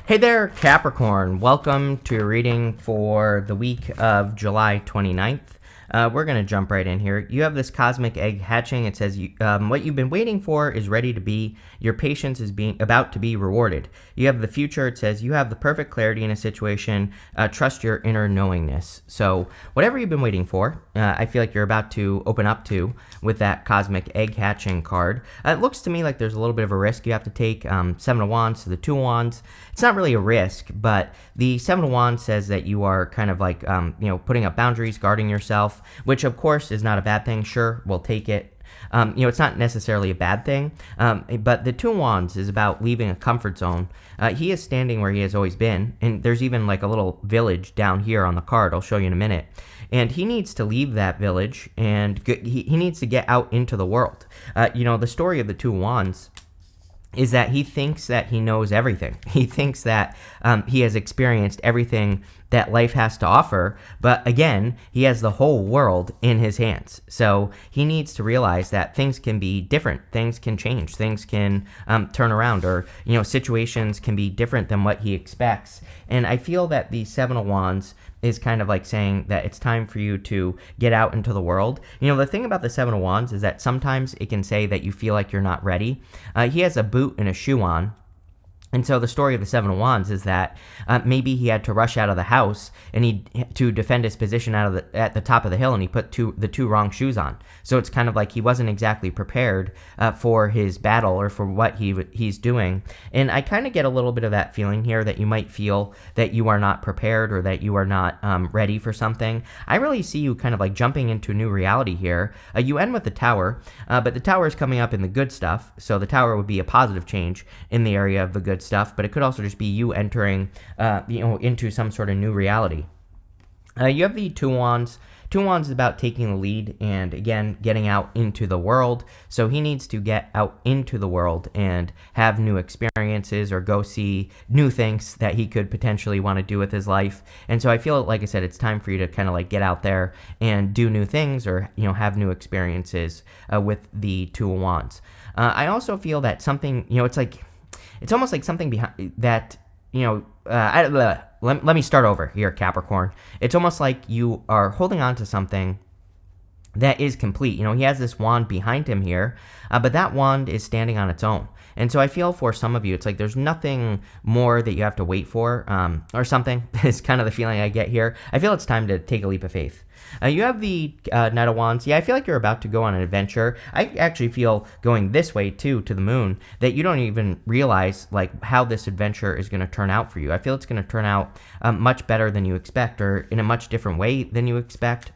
Hey there, Capricorn. Welcome to your reading for the week of July 29th. We're going to jump right in here. You have this cosmic egg hatching. It says what you've been waiting for is ready to be. Your patience is about to be rewarded. You have the future. It says you have the perfect clarity in a situation. Trust your inner knowingness. So whatever you've been waiting for, I feel like you're about to open up to with that cosmic egg hatching card. It looks to me like there's a little bit of a risk you have to take. Seven of Wands to the Two of Wands. It's not really a risk, but the Seven of Wands says that you are kind of like, putting up boundaries, guarding yourself, which of course is not a bad thing. Sure, we'll take it. It's not necessarily a bad thing, but the Two of Wands is about leaving a comfort zone. He is standing where he has always been, and there's even like a little village down here on the card. I'll show you in a minute. And he needs to leave that village, and he needs to get out into the world. The story of the Two of Wands is that he thinks that he knows everything. He thinks that he has experienced everything that life has to offer, but again, he has the whole world in his hands. So he needs to realize that things can be different, things can change, things can turn around, or situations can be different than what he expects. And I feel that the Seven of Wands is kind of like saying that it's time for you to get out into the world. The thing about the Seven of Wands is that sometimes it can say that you feel like you're not ready. He has a boot and a shoe on. And so the story of the Seven of Wands is that maybe he had to rush out of the house to defend his position at the top of the hill, and he put the two wrong shoes on. So it's kind of like he wasn't exactly prepared for his battle or for what he's doing. And I kind of get a little bit of that feeling here that you might feel that you are not prepared or that you are not ready for something. I really see you kind of like jumping into a new reality here. You end with the Tower, but the Tower is coming up in the good stuff. So the Tower would be a positive change in the area of the good stuff, but it could also just be you entering, into some sort of new reality. You have the Two Wands. Two Wands is about taking the lead and, again, getting out into the world. So he needs to get out into the world and have new experiences or go see new things that he could potentially want to do with his life. And so I feel, like I said, it's time for you to kind of like get out there and do new things or, have new experiences with the Two of Wands. I also feel that something, it's almost like something behind that, let me start over here, Capricorn. It's almost like you are holding on to something that is complete. He has this wand behind him here, but that wand is standing on its own. And so I feel for some of you, it's like there's nothing more that you have to wait for, or something. It's kind of the feeling I get here. I feel it's time to take a leap of faith. You have the Knight of Wands. Yeah, I feel like you're about to go on an adventure. I actually feel going this way, too, to the moon, that you don't even realize, like, how this adventure is going to turn out for you. I feel it's going to turn out much better than you expect, or in a much different way than you expect.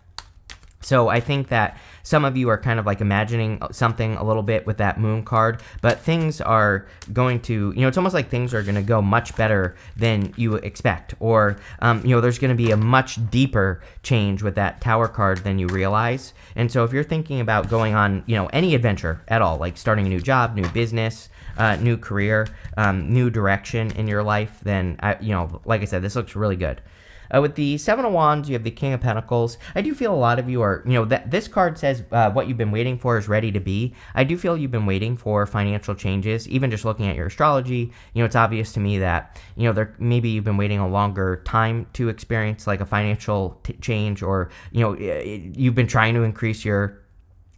So I think that some of you are kind of like imagining something a little bit with that moon card, but things are going to, it's almost like things are going to go much better than you expect, or, there's going to be a much deeper change with that Tower card than you realize. And so if you're thinking about going on, any adventure at all, like starting a new job, new business, new career, new direction in your life, then, like I said, this looks really good. With the Seven of Wands, you have the King of Pentacles. I do feel a lot of you are, that this card says what you've been waiting for is ready to be. I do feel you've been waiting for financial changes. Even just looking at your astrology, it's obvious to me that, maybe you've been waiting a longer time to experience like a financial change, or, you've been trying to increase your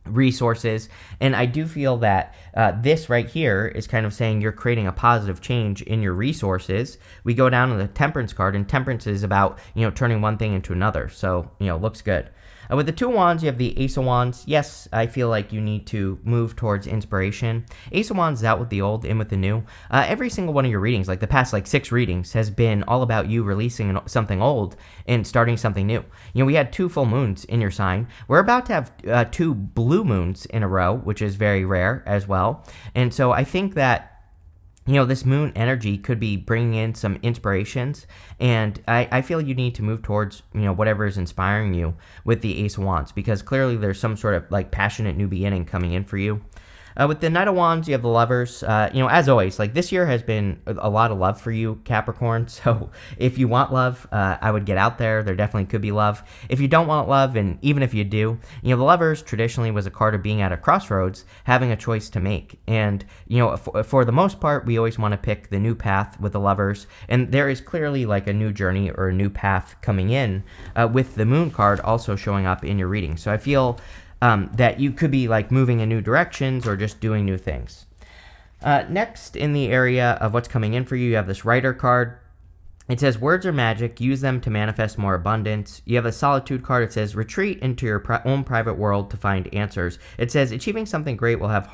resources. And I do feel that this right here is kind of saying you're creating a positive change in your resources. We go down to the Temperance card, and Temperance is about, turning one thing into another. So, looks good. With the Two of Wands, you have the Ace of Wands. Yes, I feel like you need to move towards inspiration. Ace of Wands is out with the old, in with the new. Every single one of your readings, like the past 6 readings, has been all about you releasing something old and starting something new. We had 2 full moons in your sign. We're about to have 2 blue moons in a row, which is very rare as well. And so I think that this moon energy could be bringing in some inspirations, and I feel you need to move towards, whatever is inspiring you with the Ace of Wands, because clearly there's some sort of passionate new beginning coming in for you. With the Knight of Wands, you have the Lovers. As always, like this year has been a lot of love for you, Capricorn. So if you want love, I would get out there. There definitely could be love. If you don't want love, and even if you do, the Lovers traditionally was a card of being at a crossroads, having a choice to make. And, for the most part, we always want to pick the new path with the Lovers. And there is clearly like a new journey or a new path coming in with the Moon card also showing up in your reading. So I feel that you could be like moving in new directions or just doing new things. Next, in the area of what's coming in for you, you have this Writer card. It says, words are magic. Use them to manifest more abundance. You have a Solitude card. It says, retreat into your own private world to find answers. It says, achieving something great will have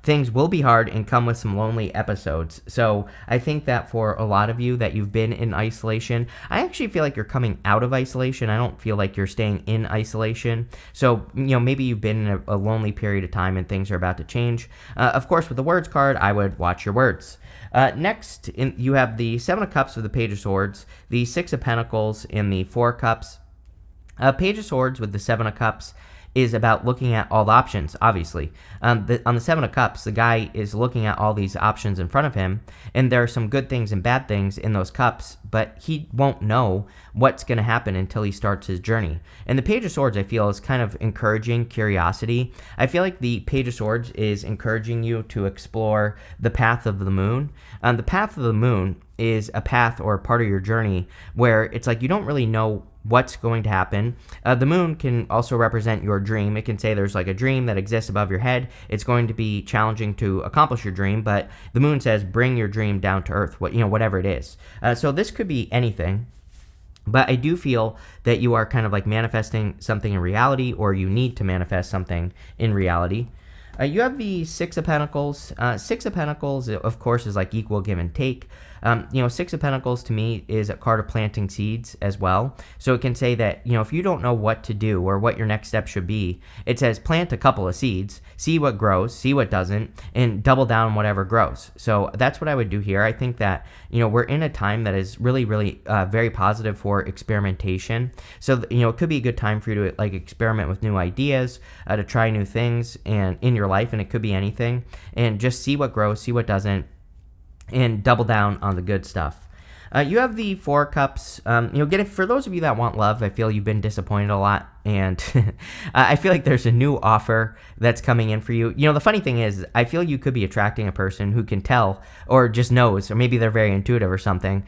things will be hard and come with some lonely episodes. So I think that for a lot of you that you've been in isolation, I actually feel like you're coming out of isolation. I don't feel like you're staying in isolation. So, maybe you've been in a lonely period of time and things are about to change. Of course, with the Words card, I would watch your words. Next, you have the Seven of Cups with the Page of Swords, the Six of Pentacles, and the Four of Cups. Page of Swords with the Seven of Cups is about looking at all the options, obviously. On the Seven of Cups, the guy is looking at all these options in front of him, and there are some good things and bad things in those cups, but he won't know what's going to happen until he starts his journey. And the Page of Swords, I feel, is kind of encouraging curiosity. I feel like the Page of Swords is encouraging you to explore the path of the moon. The path of the moon is a path or a part of your journey where it's like you don't really know what's going to happen. The moon can also represent your dream. It can say there's like a dream that exists above your head. It's going to be challenging to accomplish your dream, but the moon says bring your dream down to earth, whatever it is. So this could be anything. But I do feel that you are kind of like manifesting something in reality, or you need to manifest something in reality. You have the Six of Pentacles. Six of Pentacles, of course, is like equal give and take. Six of Pentacles to me is a card of planting seeds as well. So it can say that, if you don't know what to do or what your next step should be, it says plant a couple of seeds, see what grows, see what doesn't, and double down on whatever grows. So that's what I would do here. I think that, we're in a time that is really, really very positive for experimentation. So, it could be a good time for you to like experiment with new ideas, to try new things and in your life, and it could be anything, and just see what grows, see what doesn't, and double down on the good stuff. You have the Four Cups. For those of you that want love, I feel you've been disappointed a lot, and I feel like there's a new offer that's coming in for you. The funny thing is, I feel you could be attracting a person who can tell, or just knows, or maybe they're very intuitive or something,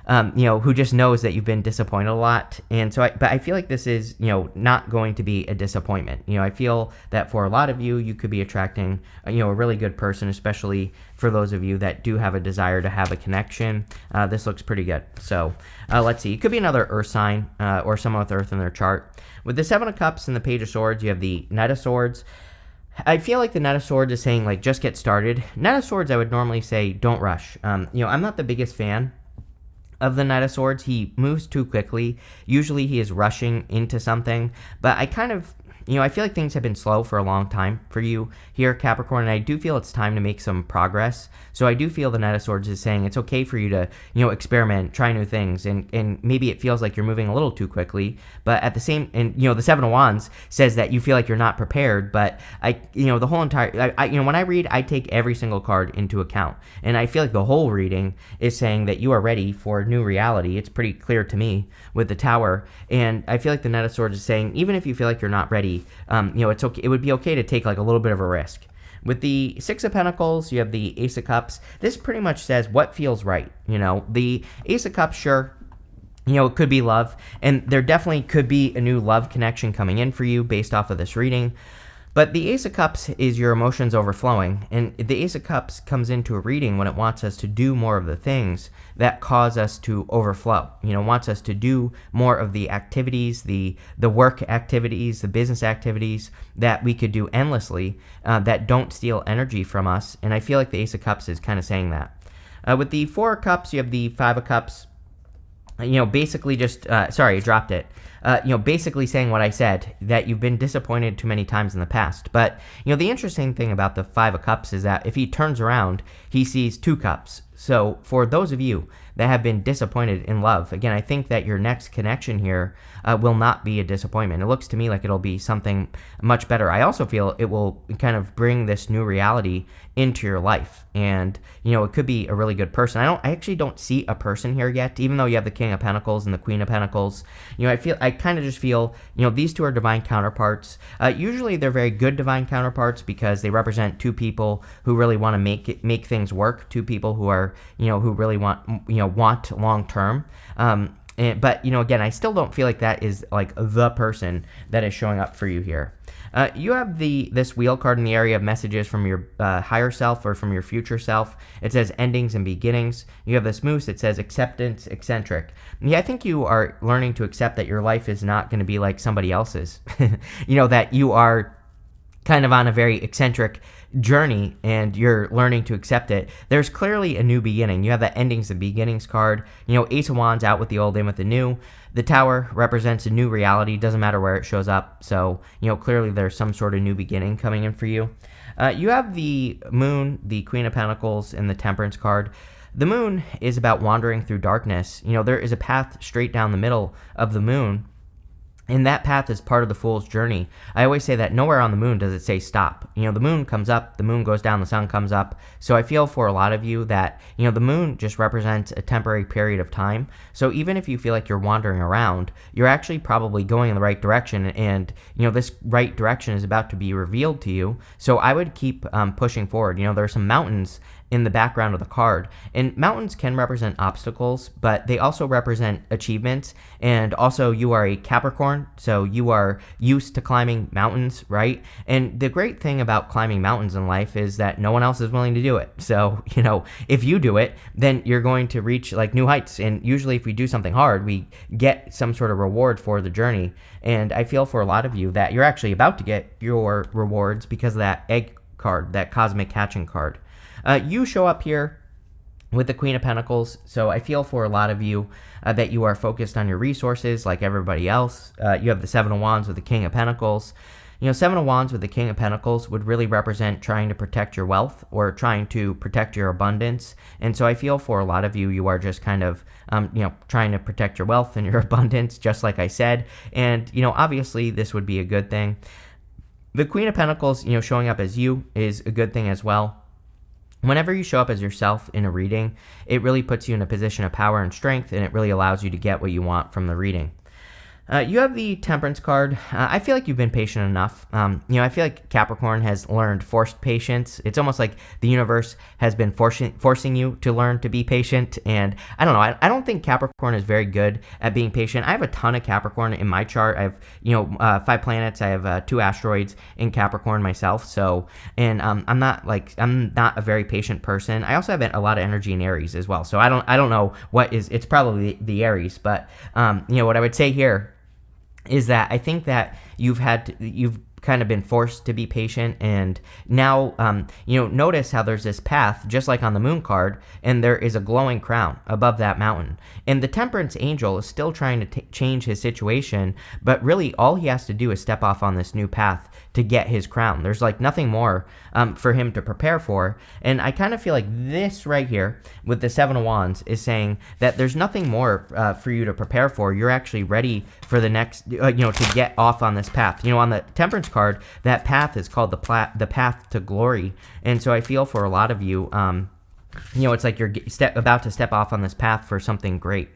who just knows that you've been disappointed a lot. And so, but I feel like this is, not going to be a disappointment. I feel that for a lot of you, you could be attracting, a really good person, especially for those of you that do have a desire to have a connection. This looks pretty good. So let's see. It could be another earth sign or someone with earth in their chart. With the Seven of Cups and the Page of Swords, you have the Knight of Swords. I feel like the Knight of Swords is saying, like, just get started. Knight of Swords, I would normally say, don't rush. I'm not the biggest fan of the Knight of Swords. He moves too quickly. Usually he is rushing into something, but I kind of, I feel like things have been slow for a long time for you here, Capricorn, and I do feel it's time to make some progress. So I do feel the Knight of Swords is saying it's okay for you to, experiment, try new things, and maybe it feels like you're moving a little too quickly, but at the same, and, the Seven of Wands says that you feel like you're not prepared, but the whole entire, when I read, I take every single card into account, and I feel like the whole reading is saying that you are ready for a new reality. It's pretty clear to me with the Tower, and I feel like the Knight of Swords is saying, even if you feel like you're not ready, it's okay. It would be okay to take like a little bit of a risk. With the Six of Pentacles, you have the Ace of Cups. This pretty much says what feels right. The Ace of Cups, sure, it could be love, and there definitely could be a new love connection coming in for you based off of this reading. But the Ace of Cups is your emotions overflowing, and the Ace of Cups comes into a reading when it wants us to do more of the things that cause us to overflow. Wants us to do more of the activities, the work activities, the business activities that we could do endlessly, that don't steal energy from us. And I feel like the Ace of Cups is kind of saying that. With the Four of Cups, you have the Five of Cups. Basically just, sorry, I dropped it. Basically saying what I said, that you've been disappointed too many times in the past. But, the interesting thing about the Five of Cups is that if he turns around, he sees two cups. So for those of you that have been disappointed in love, again, I think that your next connection here will not be a disappointment. It looks to me like it'll be something much better. I also feel it will kind of bring this new reality into your life, and it could be a really good person. I actually don't see a person here yet, even though you have the King of Pentacles and the Queen of Pentacles. I kind of just feel these two are divine counterparts. Usually they're very good divine counterparts because they represent two people who really want to make things work, two people who are who really want long term. But again, I still don't feel like that is like the person that is showing up for you here. You have this wheel card in the area of messages from your higher self or from your future self. It says endings and beginnings. You have this moose. It says acceptance, eccentric. Yeah, I think you are learning to accept that your life is not going to be like somebody else's. That you are kind of on a very eccentric journey and you're learning to accept it. There's clearly a new beginning. You have the endings and beginnings card. Ace of Wands out with the old, in with the new. The Tower represents a new reality. Doesn't matter where it shows up. So, clearly there's some sort of new beginning coming in for you. You have the Moon, the Queen of Pentacles, and the Temperance card. The Moon is about wandering through darkness. There is a path straight down the middle of the Moon, and that path is part of the Fool's journey. I always say that nowhere on the Moon does it say stop. The Moon comes up, the Moon goes down, the Sun comes up. So I feel for a lot of you that, the Moon just represents a temporary period of time. So even if you feel like you're wandering around, you're actually probably going in the right direction, and, this right direction is about to be revealed to you. So I would keep pushing forward. There are some mountains in the background of the card, and mountains can represent obstacles, but they also represent achievements. And also, you are a Capricorn, so you are used to climbing mountains, right? And the great thing about climbing mountains in life is that no one else is willing to do it. So if you do it, then you're going to reach like new heights. And usually if we do something hard, we get some sort of reward for the journey. And I feel for a lot of you that you're actually about to get your rewards because of that egg card, that cosmic hatching card. You show up here with the Queen of Pentacles, so I feel for a lot of you that you are focused on your resources like everybody else. You have the Seven of Wands with the King of Pentacles. Seven of Wands with the King of Pentacles would really represent trying to protect your wealth or trying to protect your abundance. And so I feel for a lot of you, you are just kind of, trying to protect your wealth and your abundance, just like I said. And, obviously this would be a good thing. The Queen of Pentacles, showing up as you is a good thing as well. Whenever you show up as yourself in a reading, it really puts you in a position of power and strength, and it really allows you to get what you want from the reading. You have the Temperance card. I feel like you've been patient enough. I feel like Capricorn has learned forced patience. It's almost like the universe has been forcing you to learn to be patient. And I don't know. I don't think Capricorn is very good at being patient. I have a ton of Capricorn in my chart. I have 5 planets. I have 2 asteroids in Capricorn myself. So, and I'm not a very patient person. I also have a lot of energy in Aries as well. So I don't know what is. It's probably the Aries. But what I would say here is that I think that you've kind of been forced to be patient, and now notice how there's this path just like on the Moon card, and there is a glowing crown above that mountain, and the Temperance angel is still trying to change his situation, but really all he has to do is step off on this new path to get his crown. There's like nothing more for him to prepare for. And I kind of feel like this right here with the Seven of Wands is saying that there's nothing more for you to prepare for. You're actually ready for the next, to get off on this path. On the Temperance card, that path is called the path to glory. And so I feel for a lot of you, it's like you're about to step off on this path for something great.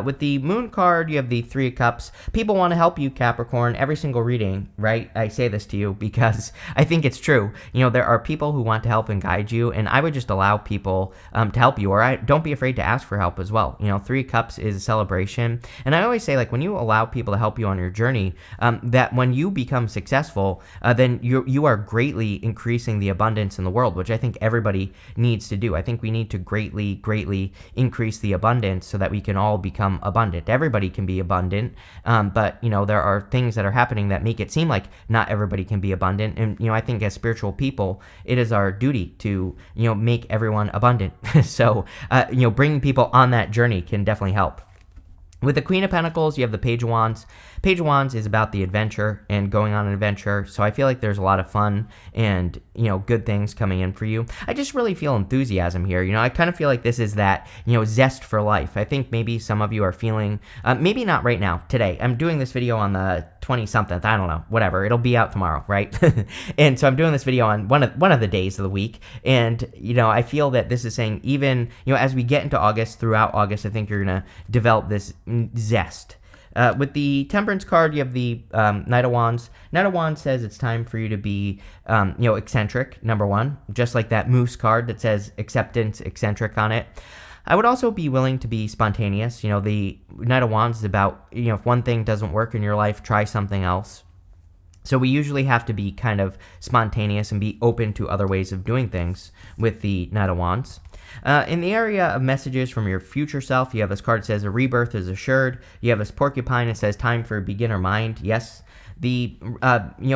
With the Moon card, you have the 3 of Cups. People want to help you, Capricorn, every single reading, right? I say this to you because I think it's true. There are people who want to help and guide you, and I would just allow people to help you, or don't be afraid to ask for help as well. 3 of Cups is a celebration, and I always say, like, when you allow people to help you on your journey, that when you become successful, then you are greatly increasing the abundance in the world, which I think everybody needs to do. I think we need to greatly increase the abundance so that we can all become abundant. Everybody can be abundant, but there are things that are happening that make it seem like not everybody can be abundant. And I think as spiritual people, it is our duty to make everyone abundant. So bringing people on that journey can definitely help. With the Queen of Pentacles, you have the Page of Wands. Page of Wands is about the adventure and going on an adventure. So I feel like there's a lot of fun and, good things coming in for you. I just really feel enthusiasm here. I kind of feel like this is that, zest for life. I think maybe some of you are feeling, maybe not right now, today. I'm doing this video on the 20-something, I don't know, whatever. It'll be out tomorrow, right? And so I'm doing this video on one of the days of the week. And, I feel that this is saying even, as we get into August, throughout August, I think you're going to develop this zest. With the Temperance card, you have the Knight of Wands. Knight of Wands says it's time for you to be, eccentric, number one, just like that Moose card that says acceptance, eccentric on it. I would also be willing to be spontaneous. The Knight of Wands is about, if one thing doesn't work in your life, try something else. So we usually have to be kind of spontaneous and be open to other ways of doing things with the Knight of Wands. In the area of messages from your future self, you have this card that says a rebirth is assured. You have this porcupine that says time for a beginner mind. Yes, the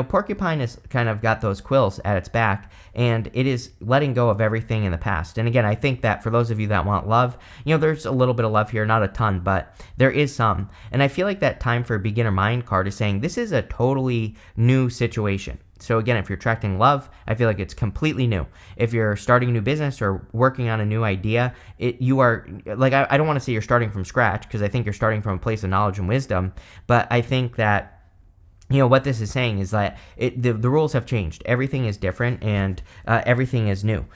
porcupine has kind of got those quills at its back, and it is letting go of everything in the past. And again, I think that for those of you that want love, there's a little bit of love here, not a ton, but there is some. And I feel like that time for a beginner mind card is saying this is a totally new situation. So again, if you're attracting love, I feel like it's completely new. If you're starting a new business or working on a new idea, you are, like, I don't want to say you're starting from scratch, because I think you're starting from a place of knowledge and wisdom, but I think that what this is saying is that the rules have changed. Everything is different, and everything is new.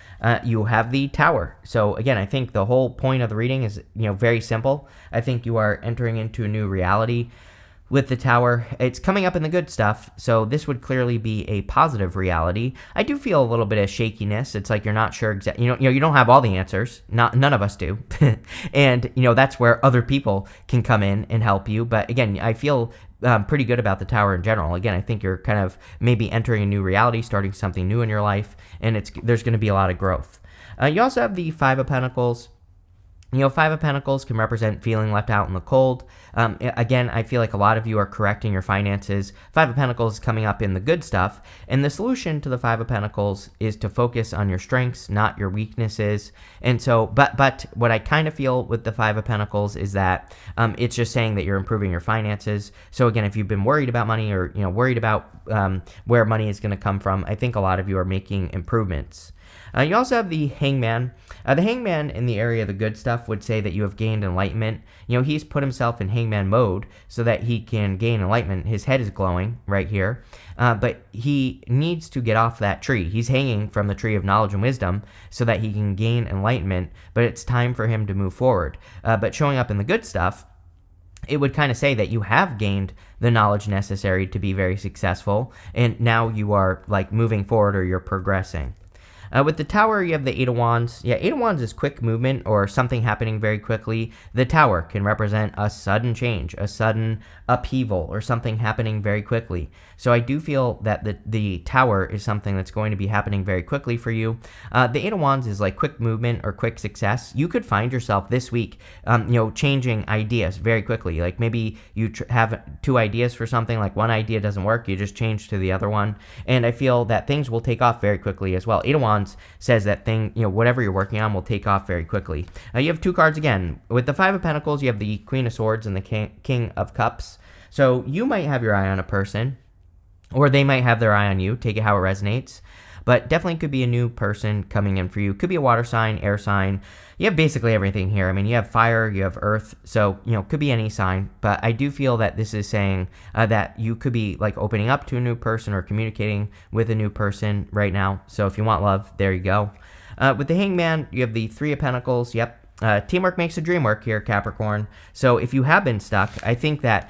You have the Tower. So again, I think the whole point of the reading is, very simple. I think you are entering into a new reality. With the Tower, it's coming up in the good stuff, so this would clearly be a positive reality. I do feel a little bit of shakiness. It's like you're not sure exactly, you don't have all the answers. None of us do. And, that's where other people can come in and help you. But again, I feel pretty good about the Tower in general. Again, I think you're kind of maybe entering a new reality, starting something new in your life, and there's going to be a lot of growth. You also have the Five of Pentacles. Five of Pentacles can represent feeling left out in the cold. Again, I feel like a lot of you are correcting your finances. Five of Pentacles is coming up in the good stuff. And the solution to the Five of Pentacles is to focus on your strengths, not your weaknesses. And so, but what I kind of feel with the Five of Pentacles is that it's just saying that you're improving your finances. So again, if you've been worried about money or, worried about where money is going to come from, I think a lot of you are making improvements. You also have the Hangman. The Hangman in the area of the good stuff would say that you have gained enlightenment. He's put himself in Hangman mode so that he can gain enlightenment. His head is glowing right here, but he needs to get off that tree. He's hanging from the tree of knowledge and wisdom so that he can gain enlightenment, but it's time for him to move forward. But showing up in the good stuff, it would kind of say that you have gained the knowledge necessary to be very successful, and now you are like moving forward, or you're progressing. With the Tower, you have the Eight of Wands. Yeah, Eight of Wands is quick movement or something happening very quickly. The Tower can represent a sudden change, a sudden upheaval, or something happening very quickly. So I do feel that the Tower is something that's going to be happening very quickly for you. The Eight of Wands is like quick movement or quick success. You could find yourself this week, changing ideas very quickly. Like maybe you have two ideas for something, like one idea doesn't work, you just change to the other one. And I feel that things will take off very quickly as well. Eight of Wands says that whatever you're working on will take off very quickly. You have two cards again. With the Five of Pentacles, you have the Queen of Swords and the King of Cups. So you might have your eye on a person, or they might have their eye on you. Take it how it resonates. But definitely could be a new person coming in for you. Could be a water sign, air sign. You have basically everything here. I mean, you have fire, you have earth. So, could be any sign. But I do feel that this is saying that you could be like opening up to a new person or communicating with a new person right now. So if you want love, there you go. With the Hangman, you have the Three of Pentacles. Yep. Teamwork makes the dream work here, Capricorn. So if you have been stuck, I think that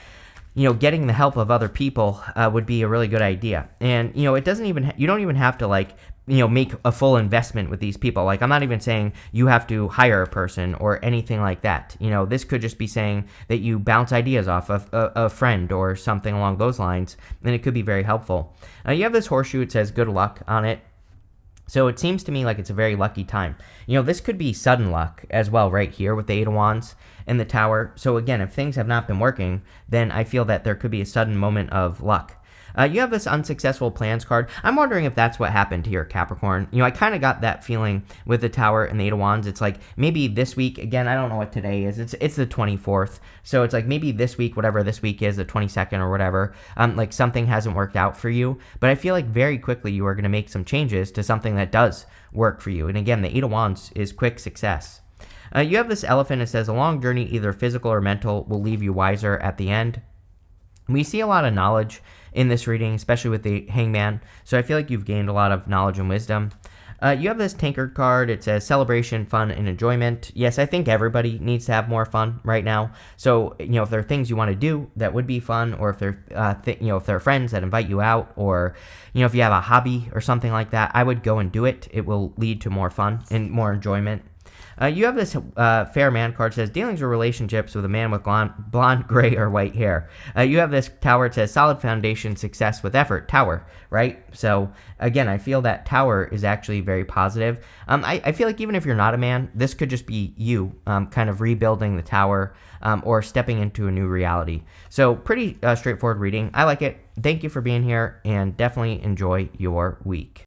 getting the help of other people would be a really good idea. And, it doesn't even, you don't even have to make a full investment with these people. Like, I'm not even saying you have to hire a person or anything like that. This could just be saying that you bounce ideas off of a friend or something along those lines, and it could be very helpful. You have this horseshoe. It says good luck on it. So it seems to me like it's a very lucky time. This could be sudden luck as well right here with the Eight of Wands and the Tower. So again, if things have not been working, then I feel that there could be a sudden moment of luck. You have this unsuccessful plans card. I'm wondering if that's what happened here, Capricorn. I kind of got that feeling with the Tower and the Eight of Wands. It's like maybe this week, again, I don't know what today is. It's the 24th. So it's like maybe this week, whatever this week is, the 22nd or whatever, like something hasn't worked out for you. But I feel like very quickly you are going to make some changes to something that does work for you. And again, the Eight of Wands is quick success. You have this Elephant. It says a long journey, either physical or mental, will leave you wiser at the end. We see a lot of knowledge in this reading, especially with the Hangman. So I feel like you've gained a lot of knowledge and wisdom. You have this Tankard card. It says celebration, fun, and enjoyment. Yes, I think everybody needs to have more fun right now. So, if there are things you want to do that would be fun, or if there, if there are friends that invite you out, or, if you have a hobby or something like that, I would go and do it. It will lead to more fun and more enjoyment. You have this Fair Man card. Says dealings or relationships with a man with blonde, gray, or white hair. You have this Tower. It says solid foundation, success with effort. Tower, right? So again, I feel that Tower is actually very positive. I feel like even if you're not a man, this could just be you kind of rebuilding the Tower or stepping into a new reality. So pretty straightforward reading. I like it. Thank you for being here, and definitely enjoy your week.